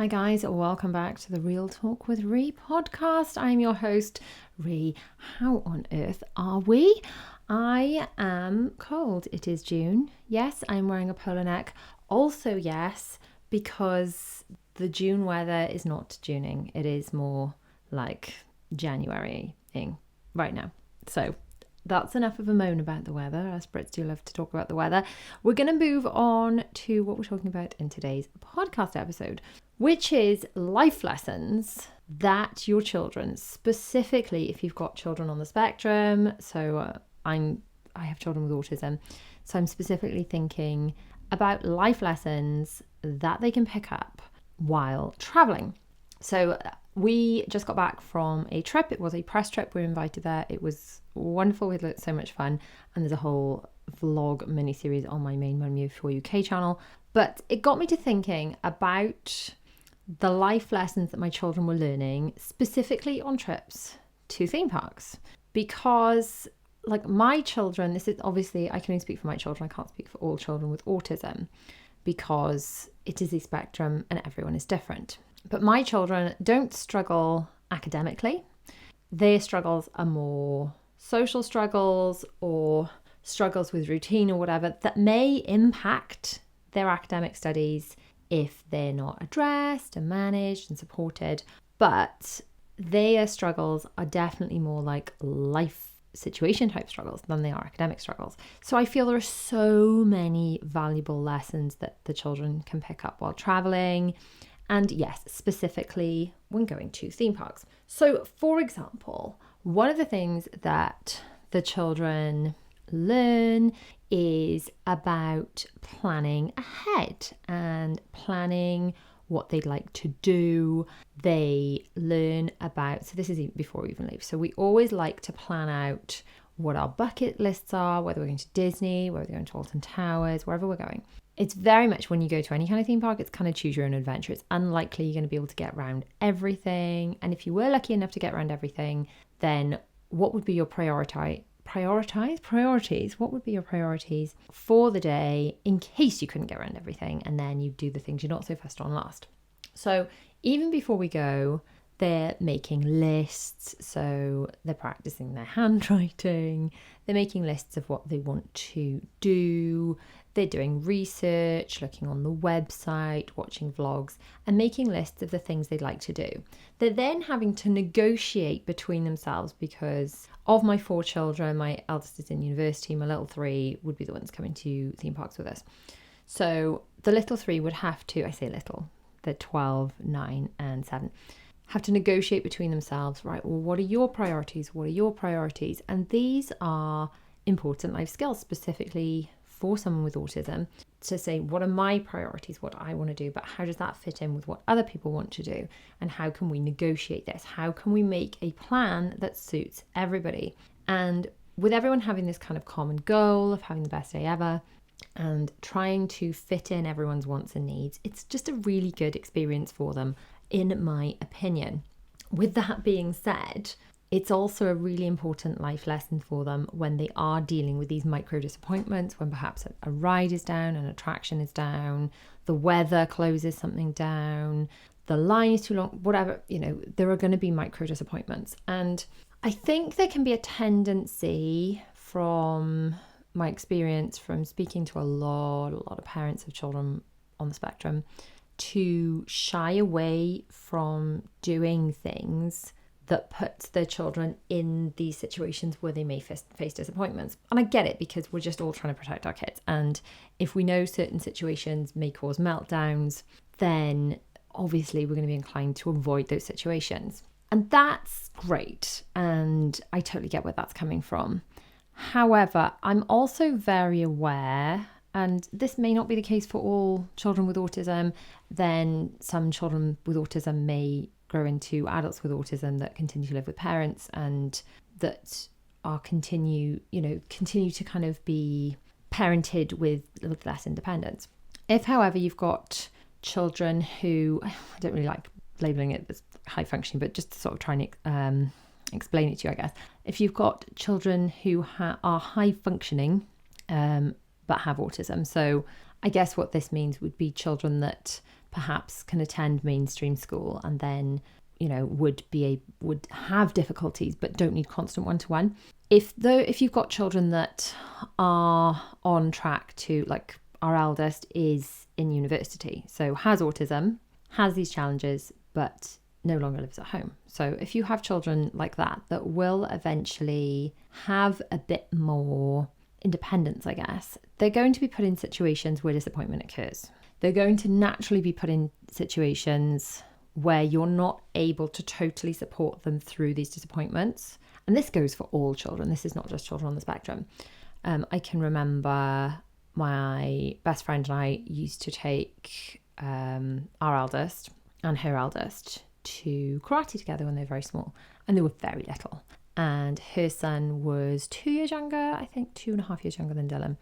Hi guys, welcome back to the Real Talk with Rhi podcast. I'm your host, Rhi. How on earth are we? I am cold. It is June. Yes, I'm wearing a polo neck. Also, yes, because the June weather is not Juning. It is more like January-ing right now. So that's enough of a moan about the weather. Us Brits do love to talk about the weather. We're going to move on to what we're talking about in today's podcast episode, which is life lessons that your children, specifically if you've got children on the spectrum. So I have children with autism. So I'm specifically thinking about life lessons that they can pick up while traveling. So we just got back from a trip. It was a press trip. We were invited there. It was wonderful. We had so much fun. And there's a whole vlog mini-series on my main Mum for UK channel. But it got me to thinking about the life lessons that my children were learning, specifically on trips to theme parks. Because like my children, this is obviously, I can only speak for my children. I can't speak for all children with autism because it is a spectrum and everyone is different. But my children don't struggle academically. Their struggles are more social struggles or struggles with routine or whatever that may impact their academic studies if they're not addressed and managed and supported. But their struggles are definitely more like life situation type struggles than they are academic struggles. So I feel there are so many valuable lessons that the children can pick up while traveling. And yes, specifically when going to theme parks. So for example, one of the things that the children learn is about planning ahead and planning what they'd like to do. They learn about, so this is before we even leave. So we always like to plan out what our bucket lists are, whether we're going to Disney, whether we're going to Alton Towers, wherever we're going. It's very much when you go to any kind of theme park, it's kind of choose your own adventure. It's unlikely you're going to be able to get around everything. And if you were lucky enough to get around everything, then what would be your priorities? What would be your priorities for the day in case you couldn't get around everything? And then you do the things you're not so fussed on last. So even before we go, they're making lists. So they're practicing their handwriting. They're making lists of what they want to do. They're doing research, looking on the website, watching vlogs, and making lists of the things they'd like to do. They're then having to negotiate between themselves because of my 4 children, my eldest is in university, my little 3 would be the ones coming to theme parks with us. So the little 3 would have to, I say little, they're 12, 9 and 7, have to negotiate between themselves, right? Well, what are your priorities? What are your priorities? And these are important life skills, specifically for someone with autism, to say, what are my priorities, what I want to do, but how does that fit in with what other people want to do? And how can we negotiate this? How can we make a plan that suits everybody? And with everyone having this kind of common goal of having the best day ever and trying to fit in everyone's wants and needs, it's just a really good experience for them, in my opinion. With that being said, it's also a really important life lesson for them when they are dealing with these micro disappointments, when perhaps a ride is down, an attraction is down, the weather closes something down, the line is too long, whatever, there are going to be micro disappointments. And I think there can be a tendency, from my experience from speaking to a lot of parents of children on the spectrum, to shy away from doing things that puts their children in these situations where they may face disappointments. And I get it, because we're just all trying to protect our kids. And if we know certain situations may cause meltdowns, then obviously we're going to be inclined to avoid those situations. And that's great. And I totally get where that's coming from. However, I'm also very aware, and this may not be the case for all children with autism, then some children with autism may grow into adults with autism that continue to live with parents and that are continue to kind of be parented with less independence. If, however, you've got children who, I don't really like labeling it as high functioning, but just to sort of try and explain it to you, I guess. If you've got children who are high functioning but have autism, so I guess what this means would be children that perhaps can attend mainstream school and then, would have difficulties but don't need constant one-to-one. If you've got children that are on track to, like our eldest is in university, so has autism, has these challenges, but no longer lives at home. So if you have children like that will eventually have a bit more independence, I guess, they're going to be put in situations where disappointment occurs. They're going to naturally be put in situations where you're not able to totally support them through these disappointments. And this goes for all children. This is not just children on the spectrum. I can remember my best friend and I used to take our eldest and her eldest to karate together when they were very small, and they were very little. And her son was 2 years younger, I think 2.5 years younger than Dylan.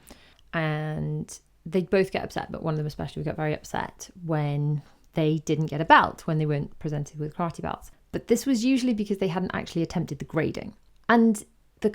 And they'd both get upset, but one of them especially would get very upset when they didn't get a belt, when they weren't presented with karate belts. But this was usually because they hadn't actually attempted the grading. And the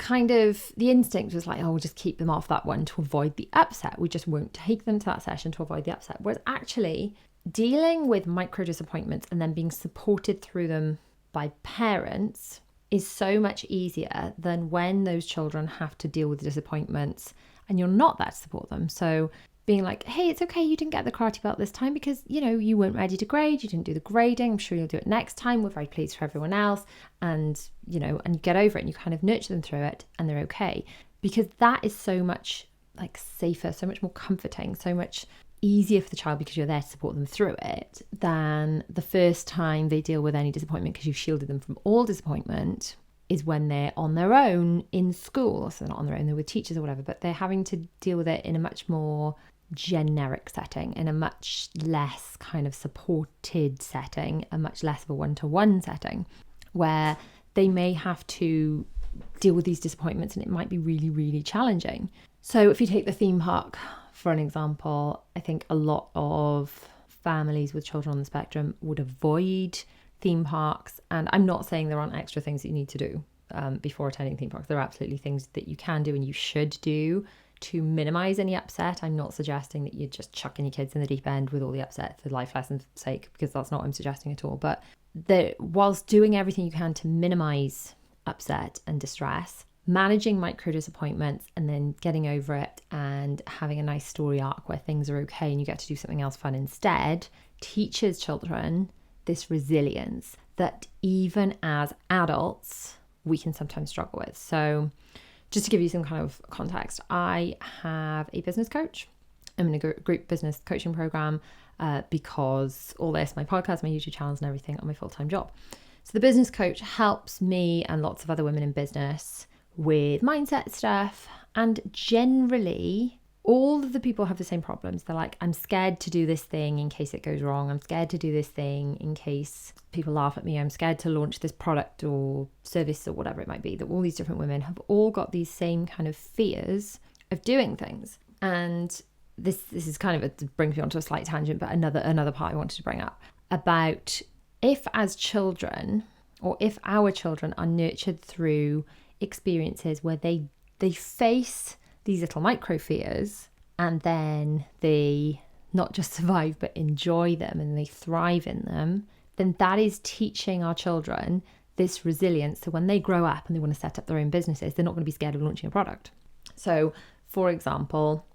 instinct was like, oh, we'll just keep them off that one to avoid the upset. We just won't take them to that session to avoid the upset. Whereas actually dealing with micro disappointments and then being supported through them by parents is so much easier than when those children have to deal with the disappointments and you're not there to support them. So being like, hey, it's okay, you didn't get the karate belt this time because, you weren't ready to grade, you didn't do the grading, I'm sure you'll do it next time, we're very pleased for everyone else, and you get over it and you kind of nurture them through it and they're okay. Because that is so much safer, so much more comforting, so much easier for the child because you're there to support them through it than the first time they deal with any disappointment because you've shielded them from all disappointment is when they're on their own in school. So they're not on their own, they're with teachers or whatever, but they're having to deal with it in a much more generic setting, in a much less kind of supported setting, a much less of a one-to-one setting where they may have to deal with these disappointments and it might be really, really challenging. So if you take the theme park for an example, I think a lot of families with children on the spectrum would avoid theme parks. And I'm not saying there aren't extra things that you need to do before attending theme parks. There are absolutely things that you can do and you should do to minimize any upset. I'm not suggesting that you're just chucking your kids in the deep end with all the upset for life lessons' sake, because that's not what I'm suggesting at all. But whilst doing everything you can to minimize upset and distress, managing micro disappointments and then getting over it and having a nice story arc where things are okay and you get to do something else fun instead teaches children this resilience that even as adults we can sometimes struggle with. So just to give you some kind of context, I have a business coach. I'm in a group business coaching program because all this, my podcast, my YouTube channels and everything are my full-time job. So the business coach helps me and lots of other women in business with mindset stuff, and generally all of the people have the same problems. They're like, I'm scared to do this thing in case it goes wrong. I'm scared to do this thing in case people laugh at me. I'm scared to launch this product or service or whatever it might be. That all these different women have all got these same kind of fears of doing things. And this is kind of it brings me onto a slight tangent, but another part I wanted to bring up about if as children, or if our children are nurtured through experiences where they face these little micro fears and then they not just survive but enjoy them and they thrive in them, then that is teaching our children this resilience. So when they grow up and they want to set up their own businesses, they're not going to be scared of launching a product. So for example,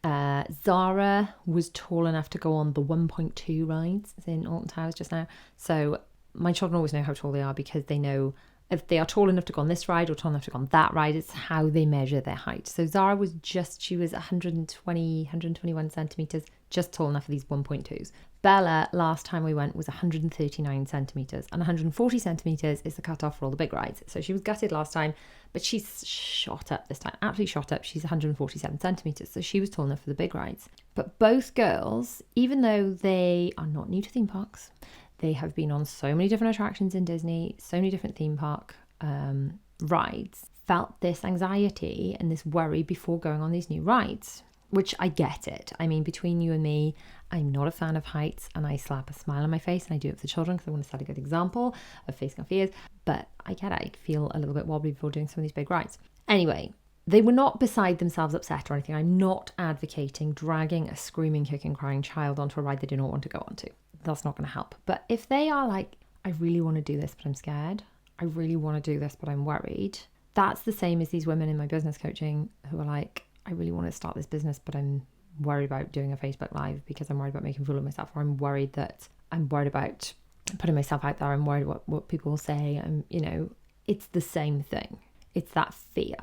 Zara was tall enough to go on the 1.2 rides in Alton Towers just now. So my children always know how tall they are because they know if they are tall enough to go on this ride or tall enough to go on that ride. It's how they measure their height. So Zara was 121 centimetres, just tall enough for these 1.2s. Bella, last time we went, was 139 centimetres, and 140 centimetres is the cutoff for all the big rides. So she was gutted last time, but she's shot up this time, absolutely shot up. She's 147 centimetres, so she was tall enough for the big rides. But both girls, even though they are not new to theme parks, they have been on so many different attractions in Disney, so many different theme park rides, felt this anxiety and this worry before going on these new rides, which I get it. I mean, between you and me, I'm not a fan of heights and I slap a smile on my face and I do it for the children because I want to set a good example of facing our fears. But I get it. I feel a little bit wobbly before doing some of these big rides. Anyway, they were not beside themselves upset or anything. I'm not advocating dragging a screaming, kicking, crying child onto a ride they do not want to go onto. that's not going to help. But if they are like, I really want to do this, but I'm scared. I really want to do this, but I'm worried. That's the same as these women in my business coaching who are like, I really want to start this business, but I'm worried about doing a Facebook Live because I'm worried about making a fool of myself, or I'm worried about putting myself out there. I'm worried what people will say. It's the same thing. It's that fear.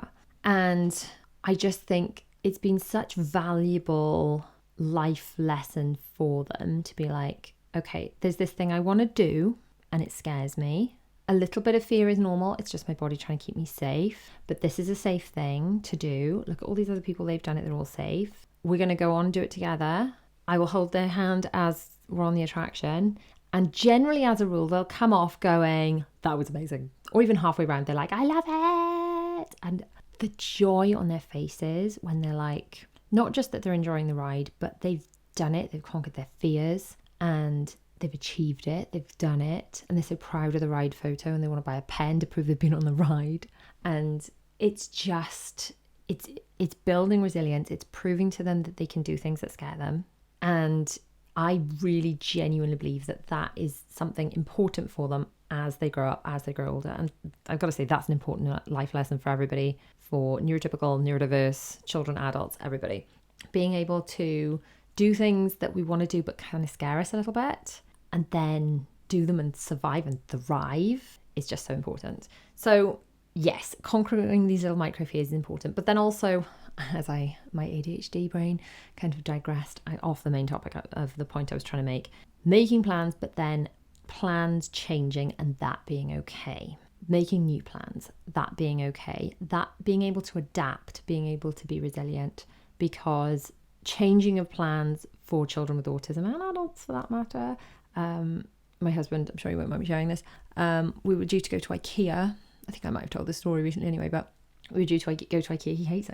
And I just think it's been such valuable life lesson for them to be like, okay, there's this thing I want to do and it scares me. A little bit of fear is normal. It's just my body trying to keep me safe. But this is a safe thing to do. Look at all these other people, they've done it, they're all safe. We're going to go on and do it together. I will hold their hand as we're on the attraction. And generally, as a rule, they'll come off going, that was amazing. Or even halfway around, they're like, I love it. And the joy on their faces when they're like, not just that they're enjoying the ride, but they've done it, they've conquered their fears and they've achieved it, they've done it, and they're so proud of the ride photo and they want to buy a pen to prove they've been on the ride. And it's just, it's building resilience. It's proving to them that they can do things that scare them. And I really genuinely believe that that is something important for them as they grow up, as they grow older. And I've got to say, that's an important life lesson for everybody, for neurotypical, neurodiverse, children, adults, everybody. Being able to do things that we want to do but kind of scare us a little bit, and then do them and survive and thrive is just so important. So yes, conquering these little micro fears is important. But then also, as my ADHD brain kind of digressed off the main topic of the point I was trying to make, making plans, but then plans changing and that being okay. Making new plans, that being okay. That being able to adapt, being able to be resilient, because changing of plans for children with autism and adults for that matter. My husband, I'm sure he won't mind me sharing this. We were due to go to IKEA. I think I might have told this story recently anyway, but we were due to go to IKEA. He hates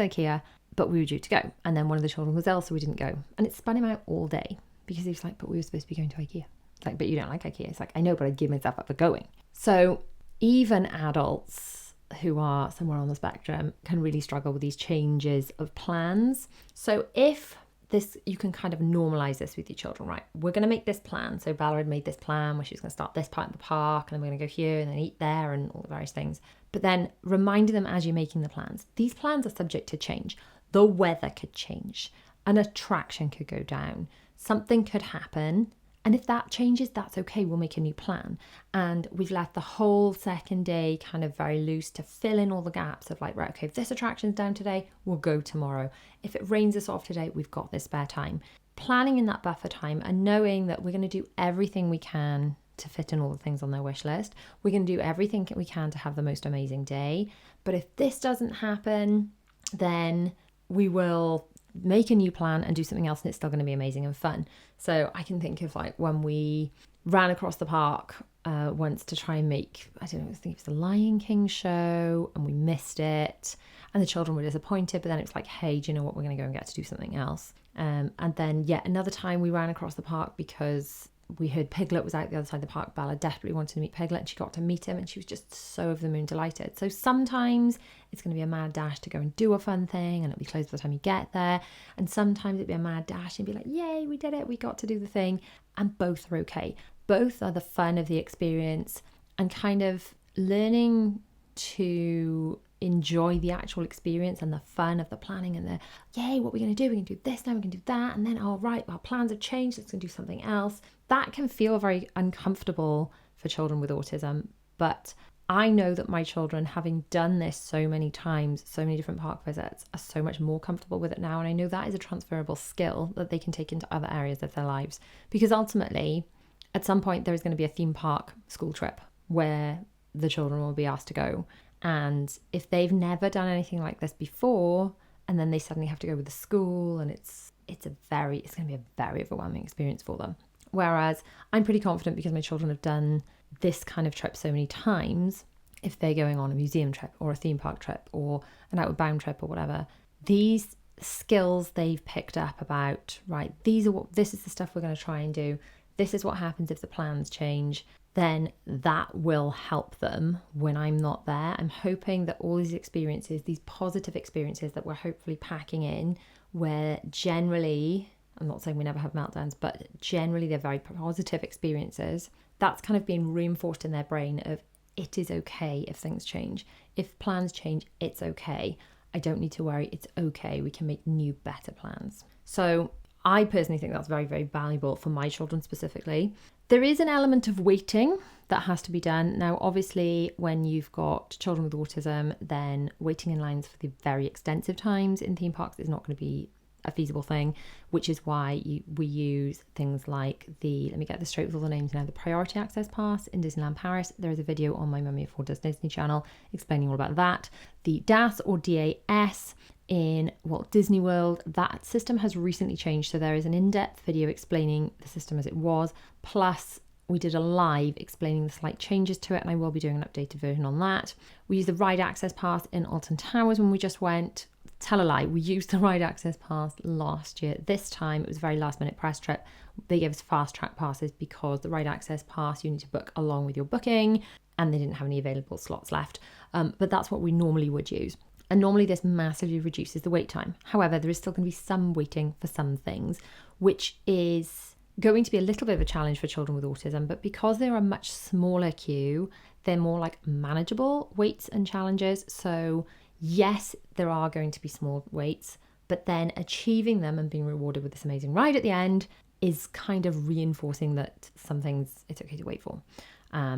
IKEA, but we were due to go. And then one of the children was ill, so we didn't go. And it spun him out all day because he was like, but we were supposed to be going to IKEA. It's like, but you don't like IKEA. It's like, I know, but I'd give myself up for going. So even adults who are somewhere on the spectrum can really struggle with these changes of plans. So if this, you can kind of normalize this with your children, right? We're going to make this plan. So Bella had made this plan where she was going to start this part of the park, and then we're going to go here and then eat there and all the various things. But then reminding them as you're making the plans, these plans are subject to change. The weather could change. An attraction could go down. Something could happen. And if that changes, that's okay. We'll make a new plan. And we've left the whole second day kind of very loose to fill in all the gaps of like, right, okay, if this attraction's down today, we'll go tomorrow. If it rains us off today, we've got this spare time. Planning in that buffer time and knowing that we're going to do everything we can to fit in all the things on their wish list. We're going to do everything we can to have the most amazing day. But if this doesn't happen, then we will make a new plan and do something else, and it's still going to be amazing and fun. So I can think of like when we ran across the park once to try and make, I don't know, I think it was the Lion King show, and we missed it and the children were disappointed, but then it's like, hey, do you know what, we're going to go and get to do something else. And then yet another time we ran across the park because we heard Piglet was out the other side of the park. Bella desperately wanted to meet Piglet, and she got to meet him, and she was just so over the moon delighted. So sometimes it's going to be a mad dash to go and do a fun thing, and it'll be closed by the time you get there. And sometimes it'll be a mad dash and be like, yay, we did it, we got to do the thing. And both are okay. Both are the fun of the experience, and kind of learning to enjoy the actual experience and the fun of the planning and the, yay, what are we going to do? We're going to do this now, we're going to do that. And then, all right, our plans have changed, let's go do something else. That can feel very uncomfortable for children with autism. But I know that my children, having done this so many times, so many different park visits, are so much more comfortable with it now. And I know that is a transferable skill that they can take into other areas of their lives. Because ultimately, at some point, there is going to be a theme park school trip where the children will be asked to go. And if they've never done anything like this before, and then they suddenly have to go with the school, and it's going to be a very overwhelming experience for them. Whereas I'm pretty confident, because my children have done this kind of trip so many times, if they're going on a museum trip or a theme park trip or an outward bound trip or whatever, these skills they've picked up about, right, this is the stuff we're going to try and do. This is what happens if the plans change. Then that will help them when I'm not there. I'm hoping that all these experiences, these positive experiences that we're hopefully packing in, where generally I'm not saying we never have meltdowns, but generally they're very positive experiences. That's kind of being reinforced in their brain of it is okay if things change. If plans change, it's okay. I don't need to worry. It's okay. We can make new, better plans. So I personally think that's very, very valuable for my children specifically. There is an element of waiting that has to be done. Now, obviously, when you've got children with autism, then waiting in lines for the very extensive times in theme parks is not going to be a feasible thing, which is why we use things like let me get this straight with all the names now, the Priority Access Pass in Disneyland Paris. There is a video on my Mummy of Four Does Disney channel explaining all about that. The DAS or DAS in Walt Disney World, that system has recently changed. So there is an in-depth video explaining the system as it was, plus we did a live explaining the slight changes to it, and I will be doing an updated version on that. We used the Ride Access Pass in Alton Towers when we just went. Tell a lie, we used the Ride Access Pass last year. This time it was a very last minute press trip. They gave us fast track passes because the Ride Access Pass you need to book along with your booking, and they didn't have any available slots left. But that's what we normally would use. And normally this massively reduces the wait time. However, there is still going to be some waiting for some things, which is going to be a little bit of a challenge for children with autism. But because they're a much smaller queue, they're more like manageable waits and challenges. So yes, there are going to be small waits, but then achieving them and being rewarded with this amazing ride at the end is kind of reinforcing that some things it's okay to wait for,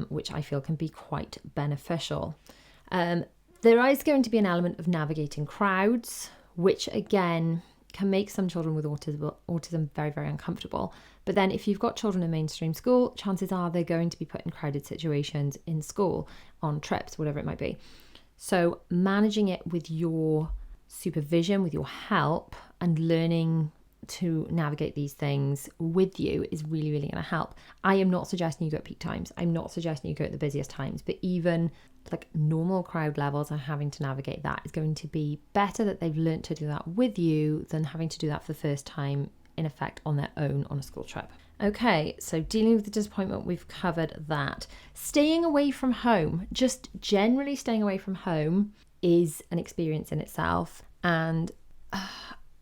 which I feel can be quite beneficial. There is going to be an element of navigating crowds, which again can make some children with autism very, very uncomfortable. But then if you've got children in mainstream school, chances are they're going to be put in crowded situations in school, on trips, whatever it might be. So managing it with your supervision, with your help, and learning to navigate these things with you is really, really going to help. I am not suggesting you go at peak times. I'm not suggesting you go at the busiest times, but even like normal crowd levels and having to navigate that is going to be better that they've learned to do that with you than having to do that for the first time in effect on their own on a school trip. Okay, so dealing with the disappointment, we've covered that. Staying away from home, just generally staying away from home is an experience in itself, and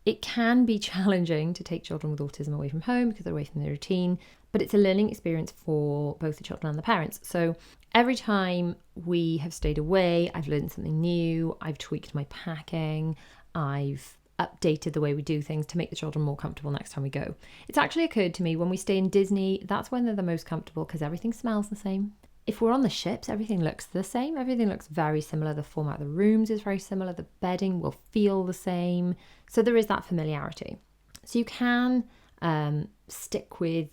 it can be challenging to take children with autism away from home because they're away from their routine, but it's a learning experience for both the children and the parents. So every time we have stayed away, I've learned something new, I've tweaked my packing, I've updated the way we do things to make the children more comfortable next time we go. It's actually occurred to me when we stay in Disney, that's when they're the most comfortable because everything smells the same. If we're on the ships, everything looks the same. Everything looks very similar. The format of the rooms is very similar. The bedding will feel the same. So there is that familiarity. So you can stick with,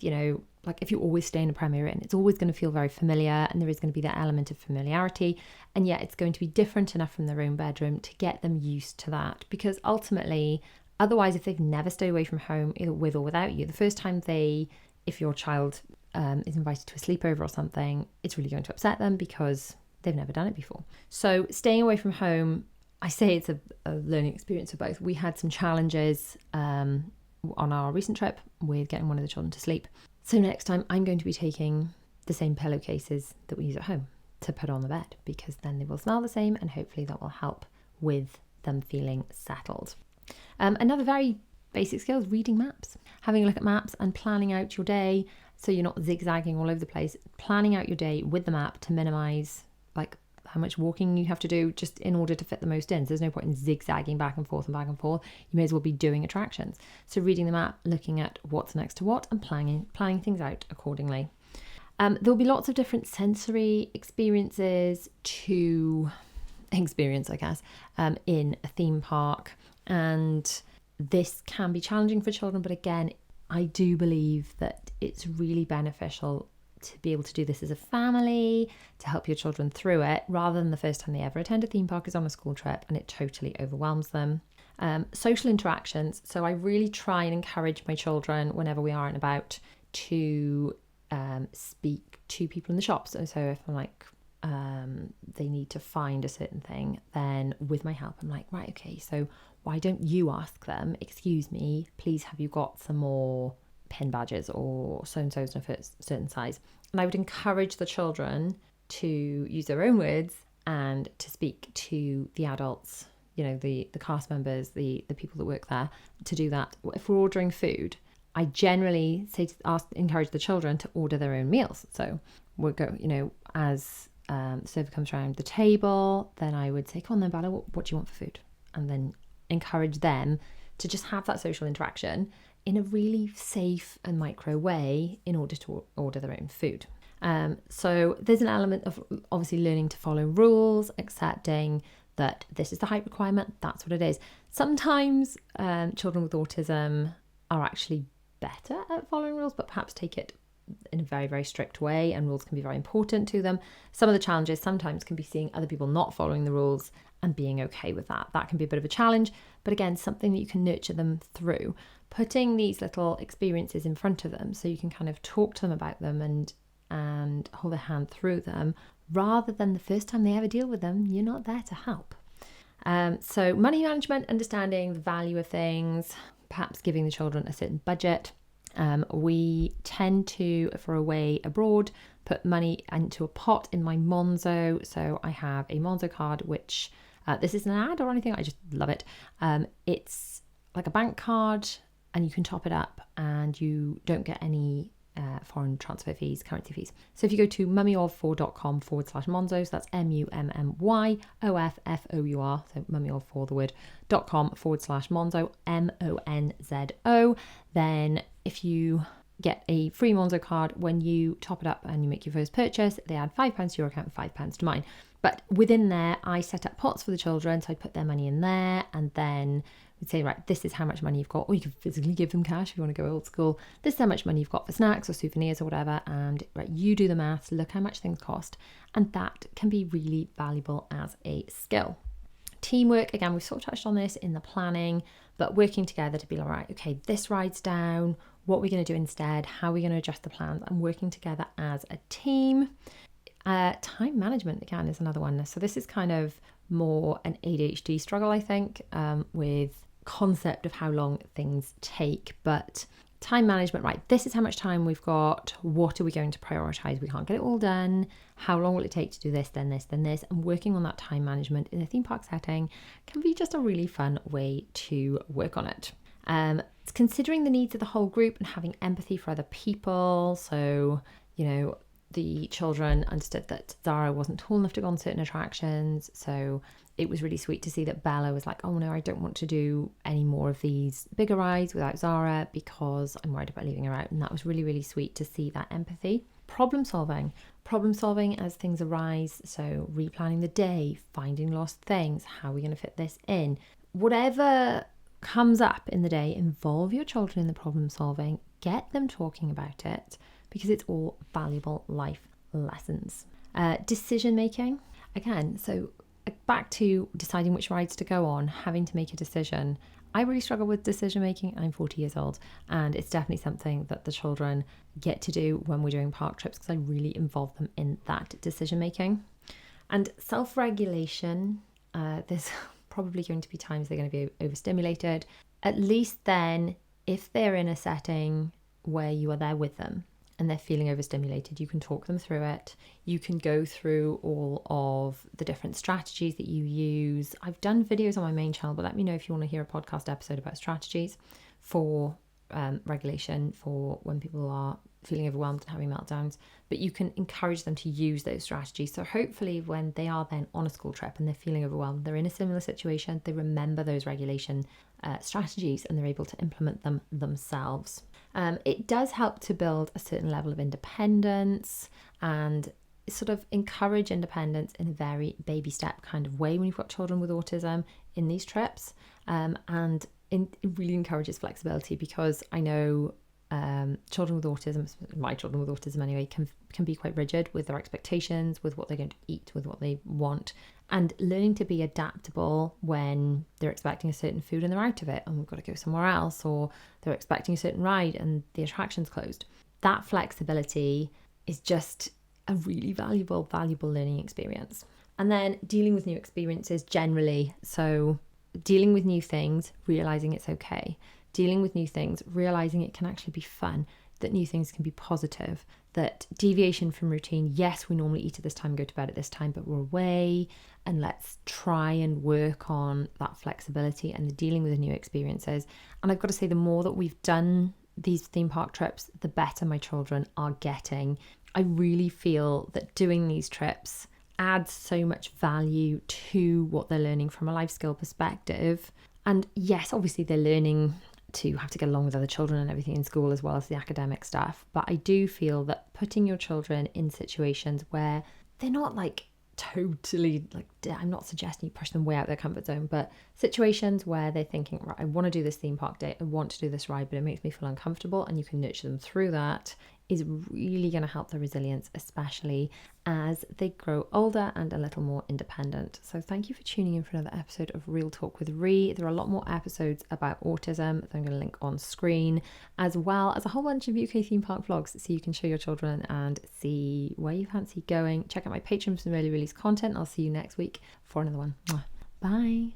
like if you always stay in a Premier Inn, it's always going to feel very familiar, and there is going to be that element of familiarity, and yet it's going to be different enough from their own bedroom to get them used to that, because ultimately, otherwise, if they've never stayed away from home, either with or without you, the first time if your child is invited to a sleepover or something, it's really going to upset them because they've never done it before. So staying away from home, I say it's a learning experience for both. We had some challenges on our recent trip with getting one of the children to sleep. So next time I'm going to be taking the same pillowcases that we use at home to put on the bed, because then they will smell the same and hopefully that will help with them feeling settled. Another very basic skill is reading maps, having a look at maps and planning out your day so you're not zigzagging all over the place, planning out your day with the map to minimize like how much walking you have to do just in order to fit the most in. So there's no point in zigzagging back and forth and back and forth. You may as well be doing attractions. So reading the map, looking at what's next to what, and planning things out accordingly. There'll be lots of different sensory experiences to experience, I guess, in a theme park. And this can be challenging for children, but again, I do believe that it's really beneficial to be able to do this as a family, to help your children through it, rather than the first time they ever attend a theme park is on a school trip and it totally overwhelms them. Social interactions. So I really try and encourage my children whenever we are out and about to speak to people in the shops. So if I'm like, they need to find a certain thing, then with my help, I'm like, right, okay, so why don't you ask them, excuse me, please have you got some more pen badges or so-and-so's in a certain size? And I would encourage the children to use their own words and to speak to the adults, the cast members, the people that work there, to do that. If we're ordering food, I generally encourage the children to order their own meals. So we'll go, as the server comes around the table, then I would say, come on then, Bella, what do you want for food? And then encourage them to just have that social interaction in a really safe and micro way in order to order their own food. So there's an element of obviously learning to follow rules, accepting that this is the height requirement, that's what it is. Sometimes children with autism are actually better at following rules, but perhaps take it in a very, very strict way, and rules can be very important to them. Some of the challenges sometimes can be seeing other people not following the rules and being okay with that. That can be a bit of a challenge, but again, something that you can nurture them through. Putting these little experiences in front of them so you can kind of talk to them about them and hold their hand through them, rather than the first time they ever deal with them, you're not there to help. So money management, understanding the value of things, perhaps giving the children a certain budget. We tend to, for away abroad, put money into a pot in my Monzo. So I have a Monzo card, which this isn't an ad or anything, I just love it. It's like a bank card, and you can top it up and you don't get any foreign transfer fees, currency fees. So if you go to mummyof4.com/Monzo, so that's mummyofofour, so mummyof4 the word .com/Monzo, MONZO, then if you get a free Monzo card, when you top it up and you make your first purchase, they add £5 to your account and £5 to mine. But within there, I set up pots for the children, so I put their money in there, and then we'd say, right, this is how much money you've got, or you can physically give them cash if you want to go old school. This is how much money you've got for snacks or souvenirs or whatever, and right, you do the maths, look how much things cost, and that can be really valuable as a skill. Teamwork, again, we've sort of touched on this in the planning, but working together to be like, right, okay, this rides down, what are we going to do instead, how are we going to adjust the plans, and working together as a team. Time management, again, is another one. So this is kind of more an ADHD struggle, I think, with concept of how long things take, but time management, right, this is how much time we've got, what are we going to prioritize, we can't get it all done, how long will it take to do this, then this, then this, and working on that time management in a theme park setting can be just a really fun way to work on it. It's considering the needs of the whole group and having empathy for other people. So, the children understood that Zara wasn't tall enough to go on certain attractions, so it was really sweet to see that Bella was like, oh no, I don't want to do any more of these bigger rides without Zara because I'm worried about leaving her out. And that was really, really sweet to see that empathy. Problem solving as things arise. So replanning the day, finding lost things, how are we going to fit this in? Whatever comes up in the day, involve your children in the problem solving, get them talking about it, because it's all valuable life lessons. Decision making, again, so back to deciding which rides to go on, having to make a decision. I really struggle with decision making. I'm 40 years old, and it's definitely something that the children get to do when we're doing park trips, because I really involve them in that decision making. And self-regulation, there's probably going to be times they're going to be overstimulated. At least then, if they're in a setting where you are there with them and they're feeling overstimulated, you can talk them through it. You can go through all of the different strategies that you use. I've done videos on my main channel, but let me know if you want to hear a podcast episode about strategies for regulation, for when people are feeling overwhelmed and having meltdowns. But you can encourage them to use those strategies. So hopefully when they are then on a school trip and they're feeling overwhelmed, they're in a similar situation, they remember those regulation strategies and they're able to implement them themselves. It does help to build a certain level of independence and sort of encourage independence in a very baby step kind of way when you've got children with autism in these trips. And it really encourages flexibility, because I know children with autism, my children with autism anyway, can be quite rigid with their expectations, with what they're going to eat, with what they want, and learning to be adaptable when they're expecting a certain food and they're out of it and we've got to go somewhere else, or they're expecting a certain ride and the attraction's closed. That flexibility is just a really valuable learning experience. And then dealing with new experiences generally. So dealing with new things, realizing it's okay. Dealing with new things, realizing it can actually be fun, that new things can be positive, that deviation from routine, yes, we normally eat at this time, go to bed at this time, but we're away, and let's try and work on that flexibility and the dealing with the new experiences. And I've got to say, the more that we've done these theme park trips, the better my children are getting. I really feel that doing these trips adds so much value to what they're learning from a life skill perspective. And yes, obviously they're learning to have to get along with other children and everything in school as well as the academic stuff. But I do feel that putting your children in situations where they're not like totally like, I'm not suggesting you push them way out their comfort zone, but situations where they're thinking, right, I want to do this theme park day, I want to do this ride, but it makes me feel uncomfortable, and you can nurture them through that, is really going to help their resilience, especially as they grow older and a little more independent. So thank you for tuning in for another episode of Real Talk with Rhi. There are a lot more episodes about autism that I'm going to link on screen, as well as a whole bunch of UK theme park vlogs so you can show your children and see where you fancy going. Check out my Patreon for some early release content. I'll see you next week for another one. Bye.